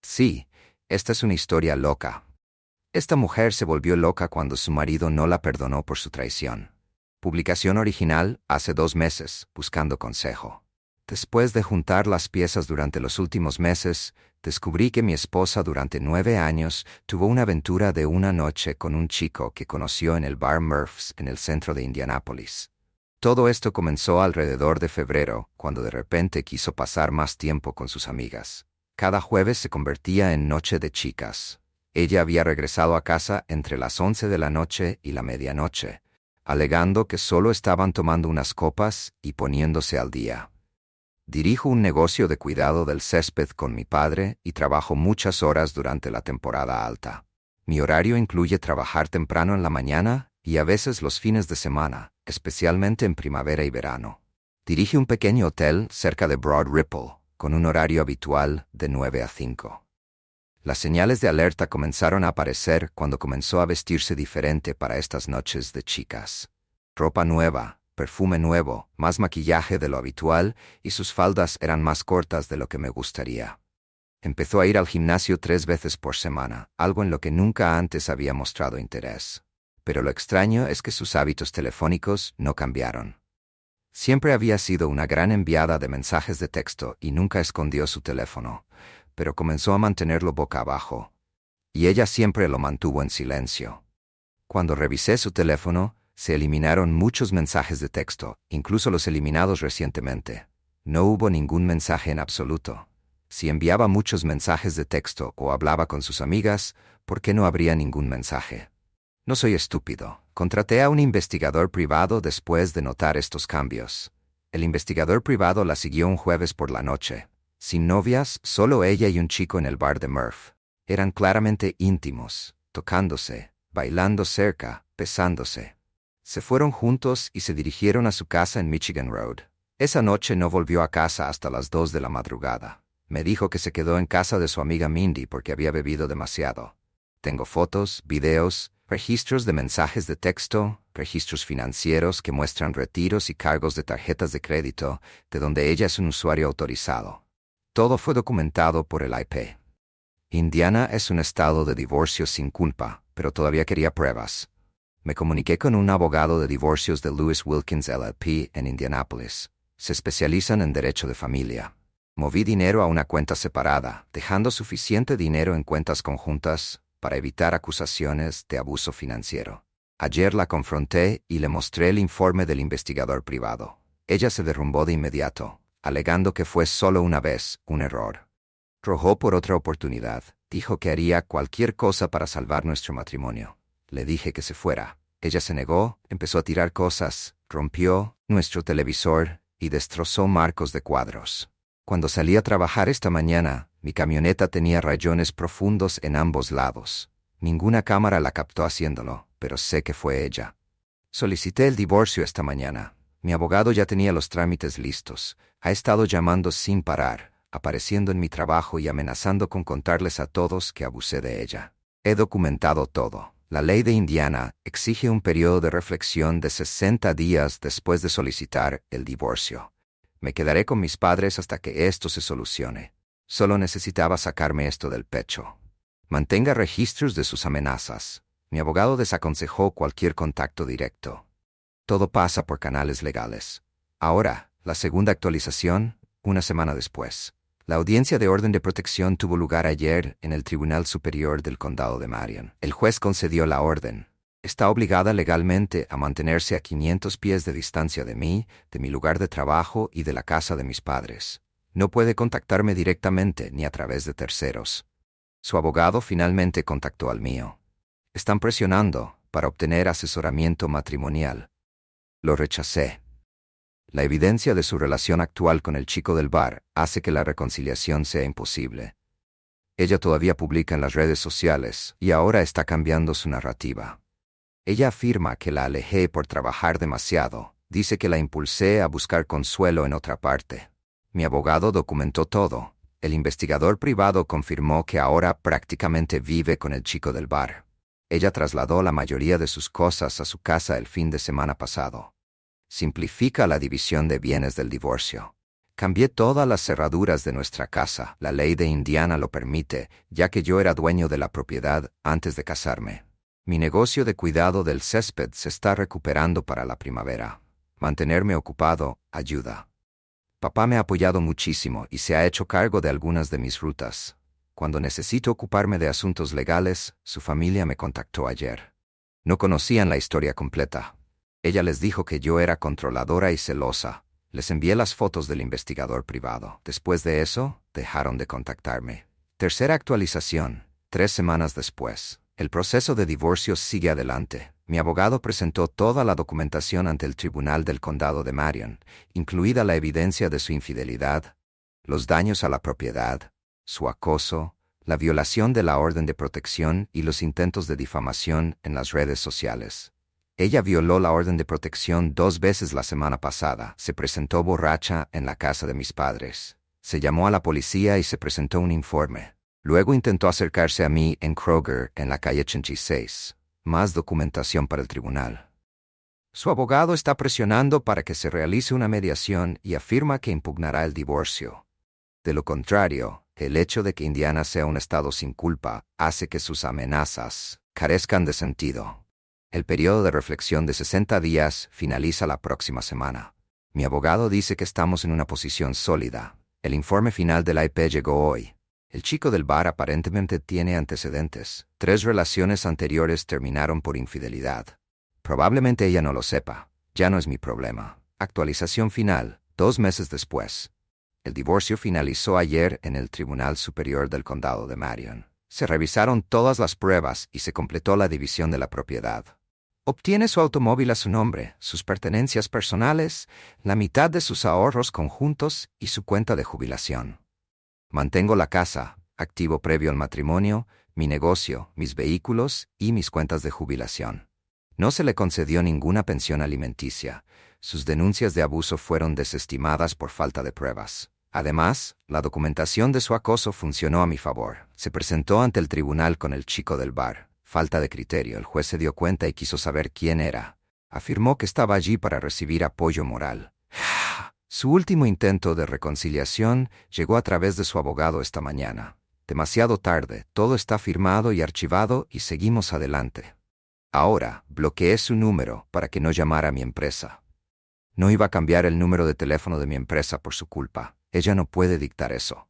Sí, esta es una historia loca. Esta mujer se volvió loca cuando su marido no la perdonó por su traición. Publicación original hace 2 meses, buscando consejo. Después de juntar las piezas durante los últimos meses, descubrí que mi esposa durante 9 años tuvo una aventura de una noche con un chico que conoció en el bar Murph's en el centro de Indianápolis. Todo esto comenzó alrededor de febrero, cuando de repente quiso pasar más tiempo con sus amigas. Cada jueves se convertía en noche de chicas. Ella había regresado a casa entre las 11 de la noche y la medianoche, alegando que solo estaban tomando unas copas y poniéndose al día. Dirijo un negocio de cuidado del césped con mi padre y trabajo muchas horas durante la temporada alta. Mi horario incluye trabajar temprano en la mañana y a veces los fines de semana, especialmente en primavera y verano. Dirige un pequeño hotel cerca de Broad Ripple, con un horario habitual de 9 a 5. Las señales de alerta comenzaron a aparecer cuando comenzó a vestirse diferente para estas noches de chicas. Ropa nueva, perfume nuevo, más maquillaje de lo habitual y sus faldas eran más cortas de lo que me gustaría. Empezó a ir al gimnasio 3 veces por semana, algo en lo que nunca antes había mostrado interés. Pero lo extraño es que sus hábitos telefónicos no cambiaron. Siempre había sido una gran enviada de mensajes de texto y nunca escondió su teléfono, pero comenzó a mantenerlo boca abajo. Y ella siempre lo mantuvo en silencio. Cuando revisé su teléfono, se eliminaron muchos mensajes de texto, incluso los eliminados recientemente. No hubo ningún mensaje en absoluto. Si enviaba muchos mensajes de texto o hablaba con sus amigas, ¿por qué no habría ningún mensaje? No soy estúpido. Contraté a un investigador privado después de notar estos cambios. El investigador privado la siguió un jueves por la noche. Sin novias, solo ella y un chico en el bar de Murph. Eran claramente íntimos, tocándose, bailando cerca, besándose. Se fueron juntos y se dirigieron a su casa en Michigan Road. Esa noche no volvió a casa hasta las 2 de la madrugada. Me dijo que se quedó en casa de su amiga Mindy porque había bebido demasiado. Tengo fotos, videos, registros de mensajes de texto, registros financieros que muestran retiros y cargos de tarjetas de crédito, de donde ella es un usuario autorizado. Todo fue documentado por el IP. Indiana es un estado de divorcio sin culpa, pero todavía quería pruebas. Me comuniqué con un abogado de divorcios de Lewis Wilkins LLP en Indianápolis. Se especializan en derecho de familia. Moví dinero a una cuenta separada, dejando suficiente dinero en cuentas conjuntas para evitar acusaciones de abuso financiero. Ayer la confronté y le mostré el informe del investigador privado. Ella se derrumbó de inmediato, alegando que fue solo una vez un error. Rogó por otra oportunidad. Dijo que haría cualquier cosa para salvar nuestro matrimonio. Le dije que se fuera. Ella se negó, empezó a tirar cosas, rompió nuestro televisor y destrozó marcos de cuadros. Cuando salí a trabajar esta mañana, mi camioneta tenía rayones profundos en ambos lados. Ninguna cámara la captó haciéndolo, pero sé que fue ella. Solicité el divorcio esta mañana. Mi abogado ya tenía los trámites listos. Ha estado llamando sin parar, apareciendo en mi trabajo y amenazando con contarles a todos que abusé de ella. He documentado todo. La ley de Indiana exige un periodo de reflexión de 60 días después de solicitar el divorcio. Me quedaré con mis padres hasta que esto se solucione. Solo necesitaba sacarme esto del pecho. Mantenga registros de sus amenazas. Mi abogado desaconsejó cualquier contacto directo. Todo pasa por canales legales. Ahora, la segunda actualización, una semana después. La audiencia de orden de protección tuvo lugar ayer en el Tribunal Superior del Condado de Marion. El juez concedió la orden. Está obligada legalmente a mantenerse a 500 pies de distancia de mí, de mi lugar de trabajo y de la casa de mis padres. No puede contactarme directamente ni a través de terceros. Su abogado finalmente contactó al mío. Están presionando para obtener asesoramiento matrimonial. Lo rechacé. La evidencia de su relación actual con el chico del bar hace que la reconciliación sea imposible. Ella todavía publica en las redes sociales y ahora está cambiando su narrativa. Ella afirma que la alejé por trabajar demasiado. Dice que la impulsé a buscar consuelo en otra parte. Mi abogado documentó todo. El investigador privado confirmó que ahora prácticamente vive con el chico del bar. Ella trasladó la mayoría de sus cosas a su casa el fin de semana pasado. Simplifica la división de bienes del divorcio. Cambié todas las cerraduras de nuestra casa. La ley de Indiana lo permite, ya que yo era dueño de la propiedad antes de casarme. Mi negocio de cuidado del césped se está recuperando para la primavera. Mantenerme ocupado ayuda. Papá me ha apoyado muchísimo y se ha hecho cargo de algunas de mis rutas. Cuando necesito ocuparme de asuntos legales, su familia me contactó ayer. No conocían la historia completa. Ella les dijo que yo era controladora y celosa. Les envié las fotos del investigador privado. Después de eso, dejaron de contactarme. Tercera actualización, 3 semanas después. El proceso de divorcio sigue adelante. Mi abogado presentó toda la documentación ante el Tribunal del Condado de Marion, incluida la evidencia de su infidelidad, los daños a la propiedad, su acoso, la violación de la orden de protección y los intentos de difamación en las redes sociales. Ella violó la orden de protección 2 veces la semana pasada. Se presentó borracha en la casa de mis padres. Se llamó a la policía y se presentó un informe. Luego intentó acercarse a mí en Kroger, en la calle 86. Más documentación para el tribunal. Su abogado está presionando para que se realice una mediación y afirma que impugnará el divorcio. De lo contrario, el hecho de que Indiana sea un estado sin culpa hace que sus amenazas carezcan de sentido. El periodo de reflexión de 60 días finaliza la próxima semana. Mi abogado dice que estamos en una posición sólida. El informe final de la IP llegó hoy. El chico del bar aparentemente tiene antecedentes. 3 relaciones anteriores terminaron por infidelidad. Probablemente ella no lo sepa. Ya no es mi problema. Actualización final, 2 meses después. El divorcio finalizó ayer en el Tribunal Superior del Condado de Marion. Se revisaron todas las pruebas y se completó la división de la propiedad. Obtiene su automóvil a su nombre, sus pertenencias personales, la mitad de sus ahorros conjuntos y su cuenta de jubilación. Mantengo la casa, activo previo al matrimonio, mi negocio, mis vehículos y mis cuentas de jubilación. No se le concedió ninguna pensión alimenticia. Sus denuncias de abuso fueron desestimadas por falta de pruebas. Además, la documentación de su acoso funcionó a mi favor. Se presentó ante el tribunal con el chico del bar. Falta de criterio, el juez se dio cuenta y quiso saber quién era. Afirmó que estaba allí para recibir apoyo moral. Su último intento de reconciliación llegó a través de su abogado esta mañana. Demasiado tarde, todo está firmado y archivado y seguimos adelante. Ahora, bloqueé su número para que no llamara a mi empresa. No iba a cambiar el número de teléfono de mi empresa por su culpa. Ella no puede dictar eso.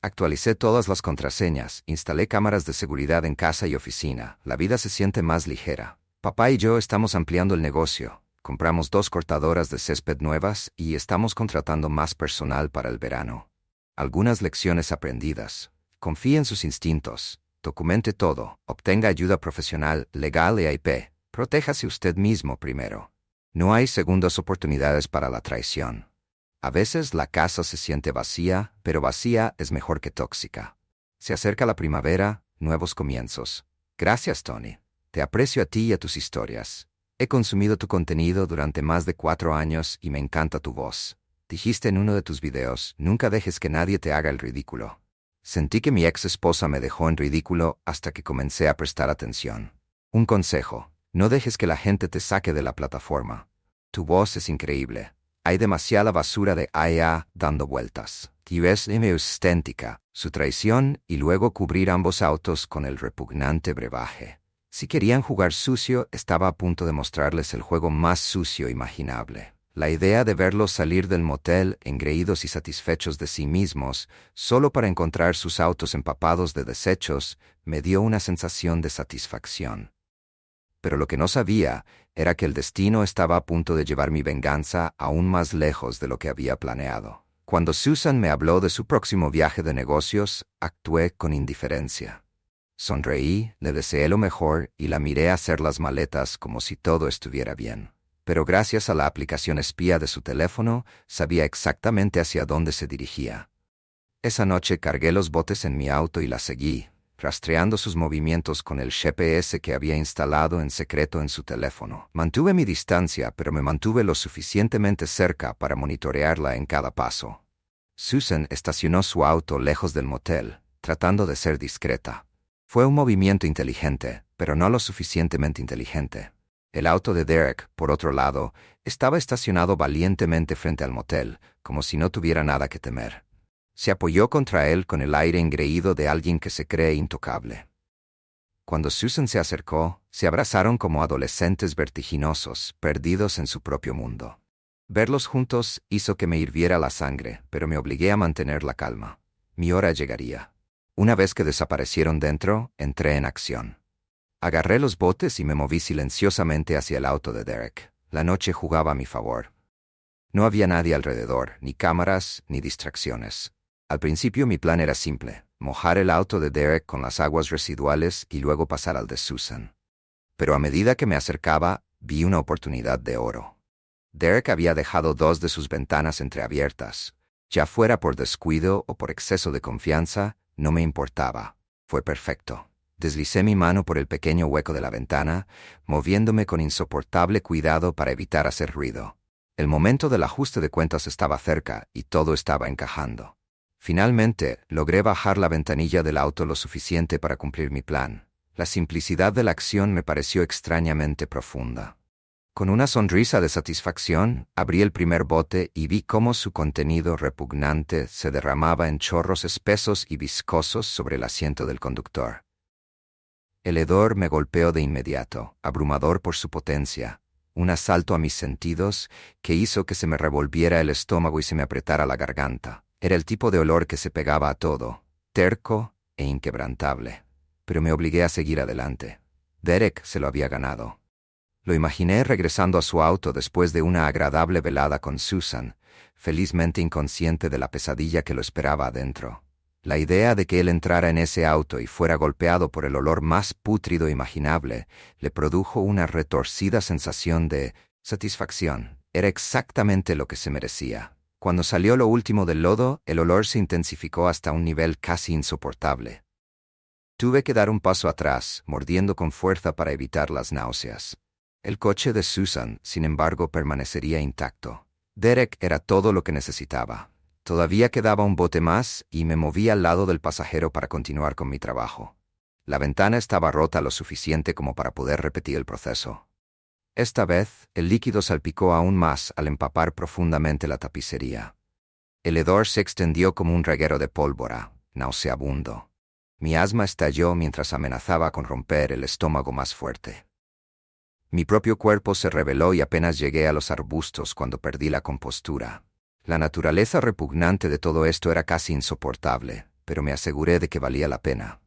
Actualicé todas las contraseñas, instalé cámaras de seguridad en casa y oficina. La vida se siente más ligera. Papá y yo estamos ampliando el negocio. Compramos 2 cortadoras de césped nuevas y estamos contratando más personal para el verano. Algunas lecciones aprendidas. Confíe en sus instintos. Documente todo. Obtenga ayuda profesional, legal e IP. Protéjase usted mismo primero. No hay segundas oportunidades para la traición. A veces la casa se siente vacía, pero vacía es mejor que tóxica. Se acerca la primavera, nuevos comienzos. Gracias, Tony. Te aprecio a ti y a tus historias. He consumido tu contenido durante más de 4 años y me encanta tu voz. Dijiste en uno de tus videos, nunca dejes que nadie te haga el ridículo. Sentí que mi ex esposa me dejó en ridículo hasta que comencé a prestar atención. Un consejo, no dejes que la gente te saque de la plataforma. Tu voz es increíble. Hay demasiada basura de IA dando vueltas. Es auténtica, su traición y luego cubrir ambos autos con el repugnante brebaje. Si querían jugar sucio, estaba a punto de mostrarles el juego más sucio imaginable. La idea de verlos salir del motel engreídos y satisfechos de sí mismos, solo para encontrar sus autos empapados de desechos, me dio una sensación de satisfacción. Pero lo que no sabía era que el destino estaba a punto de llevar mi venganza aún más lejos de lo que había planeado. Cuando Susan me habló de su próximo viaje de negocios, actué con indiferencia. Sonreí, le deseé lo mejor y la miré hacer las maletas como si todo estuviera bien. Pero gracias a la aplicación espía de su teléfono, sabía exactamente hacia dónde se dirigía. Esa noche cargué los botes en mi auto y la seguí, rastreando sus movimientos con el GPS que había instalado en secreto en su teléfono. Mantuve mi distancia, pero me mantuve lo suficientemente cerca para monitorearla en cada paso. Susan estacionó su auto lejos del motel, tratando de ser discreta. Fue un movimiento inteligente, pero no lo suficientemente inteligente. El auto de Derek, por otro lado, estaba estacionado valientemente frente al motel, como si no tuviera nada que temer. Se apoyó contra él con el aire engreído de alguien que se cree intocable. Cuando Susan se acercó, se abrazaron como adolescentes vertiginosos, perdidos en su propio mundo. Verlos juntos hizo que me hirviera la sangre, pero me obligué a mantener la calma. Mi hora llegaría. Una vez que desaparecieron dentro, entré en acción. Agarré los botes y me moví silenciosamente hacia el auto de Derek. La noche jugaba a mi favor. No había nadie alrededor, ni cámaras, ni distracciones. Al principio mi plan era simple: mojar el auto de Derek con las aguas residuales y luego pasar al de Susan. Pero a medida que me acercaba, vi una oportunidad de oro. Derek había dejado 2 de sus ventanas entreabiertas. Ya fuera por descuido o por exceso de confianza, no me importaba. Fue perfecto. Deslicé mi mano por el pequeño hueco de la ventana, moviéndome con insoportable cuidado para evitar hacer ruido. El momento del ajuste de cuentas estaba cerca y todo estaba encajando. Finalmente, logré bajar la ventanilla del auto lo suficiente para cumplir mi plan. La simplicidad de la acción me pareció extrañamente profunda. Con una sonrisa de satisfacción, abrí el primer bote y vi cómo su contenido repugnante se derramaba en chorros espesos y viscosos sobre el asiento del conductor. El hedor me golpeó de inmediato, abrumador por su potencia, un asalto a mis sentidos que hizo que se me revolviera el estómago y se me apretara la garganta. Era el tipo de olor que se pegaba a todo, terco e inquebrantable. Pero me obligué a seguir adelante. Derek se lo había ganado. Lo imaginé regresando a su auto después de una agradable velada con Susan, felizmente inconsciente de la pesadilla que lo esperaba adentro. La idea de que él entrara en ese auto y fuera golpeado por el olor más pútrido imaginable le produjo una retorcida sensación de satisfacción. Era exactamente lo que se merecía. Cuando salió lo último del lodo, el olor se intensificó hasta un nivel casi insoportable. Tuve que dar un paso atrás, mordiendo con fuerza para evitar las náuseas. El coche de Susan, sin embargo, permanecería intacto. Derek era todo lo que necesitaba. Todavía quedaba un bote más y me moví al lado del pasajero para continuar con mi trabajo. La ventana estaba rota lo suficiente como para poder repetir el proceso. Esta vez, el líquido salpicó aún más al empapar profundamente la tapicería. El hedor se extendió como un reguero de pólvora, nauseabundo. Mi asma estalló mientras amenazaba con romper el estómago más fuerte. Mi propio cuerpo se rebeló y apenas llegué a los arbustos cuando perdí la compostura. La naturaleza repugnante de todo esto era casi insoportable, pero me aseguré de que valía la pena.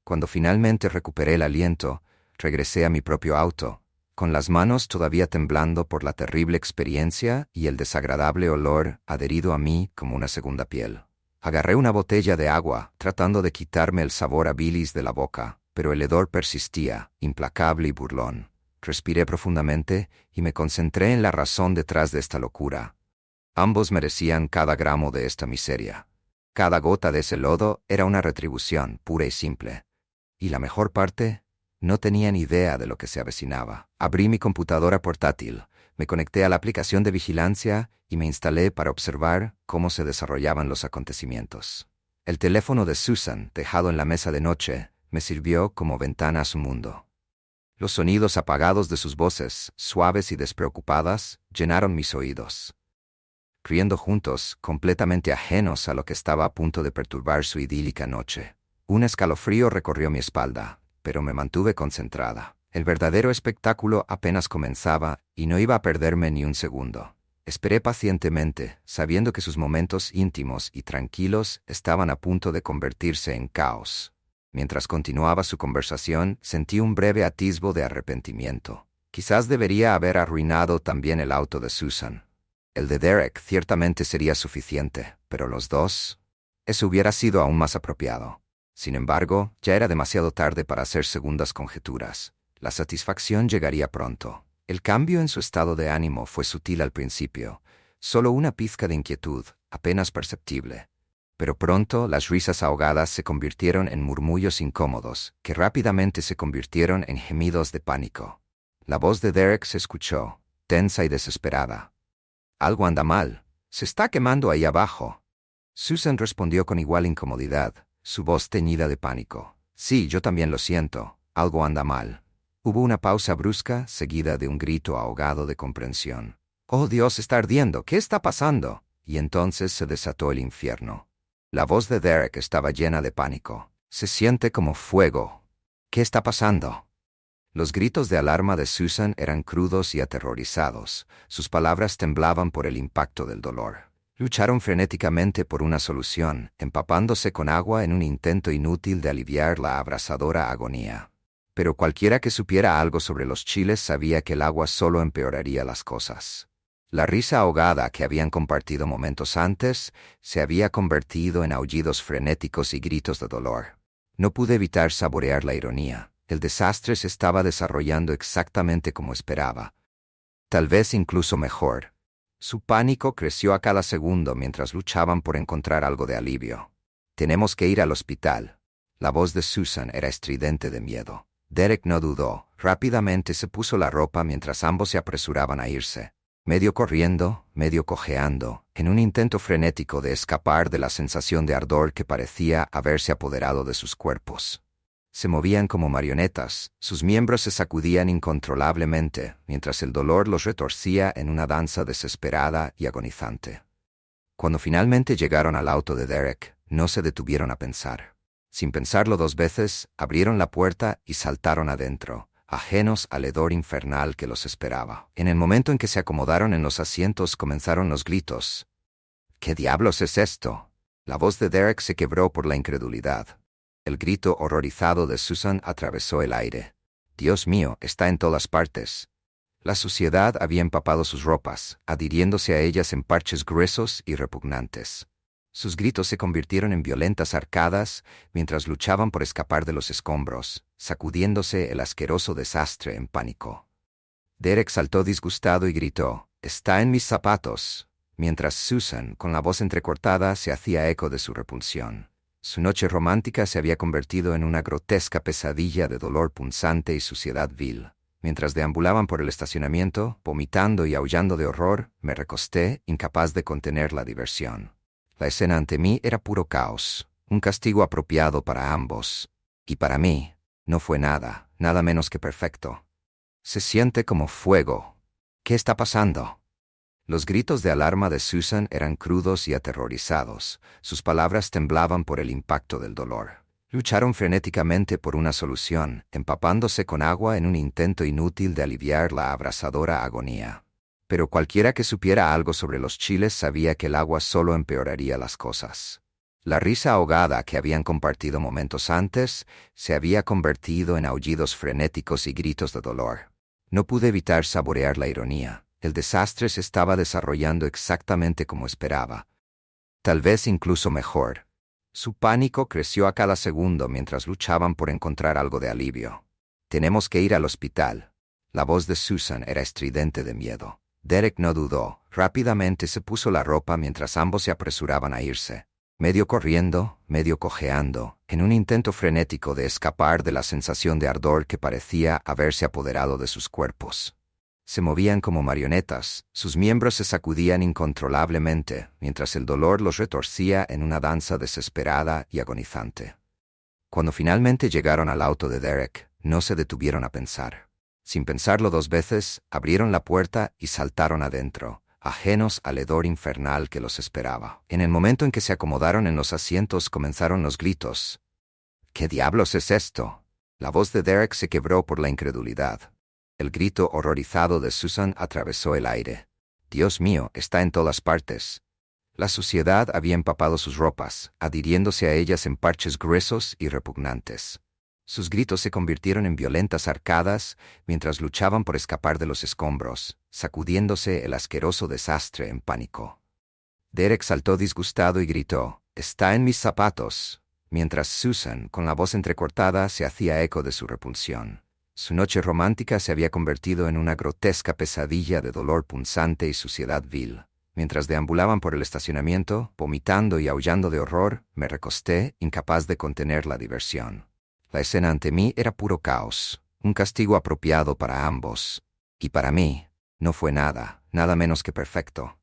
Cuando finalmente recuperé el aliento, regresé a mi propio auto, con las manos todavía temblando por la terrible experiencia y el desagradable olor adherido a mí como una segunda piel. Agarré una botella de agua, tratando de quitarme el sabor a bilis de la boca, pero el hedor persistía, implacable y burlón. Respiré profundamente y me concentré en la razón detrás de esta locura. Ambos merecían cada gramo de esta miseria. Cada gota de ese lodo era una retribución pura y simple. Y la mejor parte, no tenía ni idea de lo que se avecinaba. Abrí mi computadora portátil, me conecté a la aplicación de vigilancia y me instalé para observar cómo se desarrollaban los acontecimientos. El teléfono de Susan, dejado en la mesa de noche, me sirvió como ventana a su mundo. Los sonidos apagados de sus voces, suaves y despreocupadas, llenaron mis oídos. Riendo juntos, completamente ajenos a lo que estaba a punto de perturbar su idílica noche. Un escalofrío recorrió mi espalda, pero me mantuve concentrada. El verdadero espectáculo apenas comenzaba y no iba a perderme ni un segundo. Esperé pacientemente, sabiendo que sus momentos íntimos y tranquilos estaban a punto de convertirse en caos. Mientras continuaba su conversación, sentí un breve atisbo de arrepentimiento. Quizás debería haber arruinado también el auto de Susan. El de Derek ciertamente sería suficiente, pero los dos, eso hubiera sido aún más apropiado. Sin embargo, ya era demasiado tarde para hacer segundas conjeturas. La satisfacción llegaría pronto. El cambio en su estado de ánimo fue sutil al principio, solo una pizca de inquietud, apenas perceptible. Pero pronto las risas ahogadas se convirtieron en murmullos incómodos, que rápidamente se convirtieron en gemidos de pánico. La voz de Derek se escuchó, tensa y desesperada. «Algo anda mal. Se está quemando ahí abajo». Susan respondió con igual incomodidad, su voz teñida de pánico. «Sí, yo también lo siento. Algo anda mal. Hubo una pausa brusca, seguida de un grito ahogado de comprensión. «¡Oh, Dios, está ardiendo! ¿Qué está pasando?» Y entonces se desató el infierno. La voz de Derek estaba llena de pánico. «Se siente como fuego. ¿Qué está pasando?» Los gritos de alarma de Susan eran crudos y aterrorizados. Sus palabras temblaban por el impacto del dolor. Lucharon frenéticamente por una solución, empapándose con agua en un intento inútil de aliviar la abrasadora agonía. Pero cualquiera que supiera algo sobre los chiles sabía que el agua solo empeoraría las cosas. La risa ahogada que habían compartido momentos antes se había convertido en aullidos frenéticos y gritos de dolor. No pude evitar saborear la ironía. El desastre se estaba desarrollando exactamente como esperaba. Tal vez incluso mejor. Su pánico creció a cada segundo mientras luchaban por encontrar algo de alivio. «Tenemos que ir al hospital». La voz de Susan era estridente de miedo. Derek no dudó. Rápidamente se puso la ropa mientras ambos se apresuraban a irse. Medio corriendo, medio cojeando, en un intento frenético de escapar de la sensación de ardor que parecía haberse apoderado de sus cuerpos. Se movían como marionetas, sus miembros se sacudían incontrolablemente, mientras el dolor los retorcía en una danza desesperada y agonizante. Cuando finalmente llegaron al auto de Derek, no se detuvieron a pensar. Sin pensarlo dos veces, abrieron la puerta y saltaron adentro, ajenos al hedor infernal que los esperaba. En el momento en que se acomodaron en los asientos comenzaron los gritos. «¿Qué diablos es esto?» La voz de Derek se quebró por la incredulidad. El grito horrorizado de Susan atravesó el aire. «Dios mío, está en todas partes». La suciedad había empapado sus ropas, adhiriéndose a ellas en parches gruesos y repugnantes. Sus gritos se convirtieron en violentas arcadas mientras luchaban por escapar de los escombros, sacudiéndose el asqueroso desastre en pánico. Derek saltó disgustado y gritó, «¡Está en mis zapatos!», mientras Susan, con la voz entrecortada, se hacía eco de su repulsión. Su noche romántica se había convertido en una grotesca pesadilla de dolor punzante y suciedad vil. Mientras deambulaban por el estacionamiento, vomitando y aullando de horror, me recosté, incapaz de contener la diversión. La escena ante mí era puro caos, un castigo apropiado para ambos. Y para mí, no fue nada menos que perfecto. «Se siente como fuego. ¿Qué está pasando?» Los gritos de alarma de Susan eran crudos y aterrorizados. Sus palabras temblaban por el impacto del dolor. Lucharon frenéticamente por una solución, empapándose con agua en un intento inútil de aliviar la abrasadora agonía. Pero cualquiera que supiera algo sobre los chiles sabía que el agua solo empeoraría las cosas. La risa ahogada que habían compartido momentos antes se había convertido en aullidos frenéticos y gritos de dolor. No pude evitar saborear la ironía. El desastre se estaba desarrollando exactamente como esperaba. Tal vez incluso mejor. Su pánico creció a cada segundo mientras luchaban por encontrar algo de alivio. «Tenemos que ir al hospital». La voz de Susan era estridente de miedo. Derek no dudó. Rápidamente se puso la ropa mientras ambos se apresuraban a irse. Medio corriendo, medio cojeando, en un intento frenético de escapar de la sensación de ardor que parecía haberse apoderado de sus cuerpos. Se movían como marionetas, sus miembros se sacudían incontrolablemente, mientras el dolor los retorcía en una danza desesperada y agonizante. Cuando finalmente llegaron al auto de Derek, no se detuvieron a pensar. Sin pensarlo dos veces, abrieron la puerta y saltaron adentro, ajenos al hedor infernal que los esperaba. En el momento en que se acomodaron en los asientos comenzaron los gritos. «¿Qué diablos es esto?» La voz de Derek se quebró por la incredulidad. El grito horrorizado de Susan atravesó el aire. «Dios mío, está en todas partes». La suciedad había empapado sus ropas, adhiriéndose a ellas en parches gruesos y repugnantes. Sus gritos se convirtieron en violentas arcadas mientras luchaban por escapar de los escombros, sacudiéndose el asqueroso desastre en pánico. Derek saltó disgustado y gritó, «¡Está en mis zapatos!», mientras Susan, con la voz entrecortada, se hacía eco de su repulsión. Su noche romántica se había convertido en una grotesca pesadilla de dolor punzante y suciedad vil. Mientras deambulaban por el estacionamiento, vomitando y aullando de horror, me recosté, incapaz de contener la diversión. La escena ante mí era puro caos, un castigo apropiado para ambos. Y para mí, no fue nada menos que perfecto.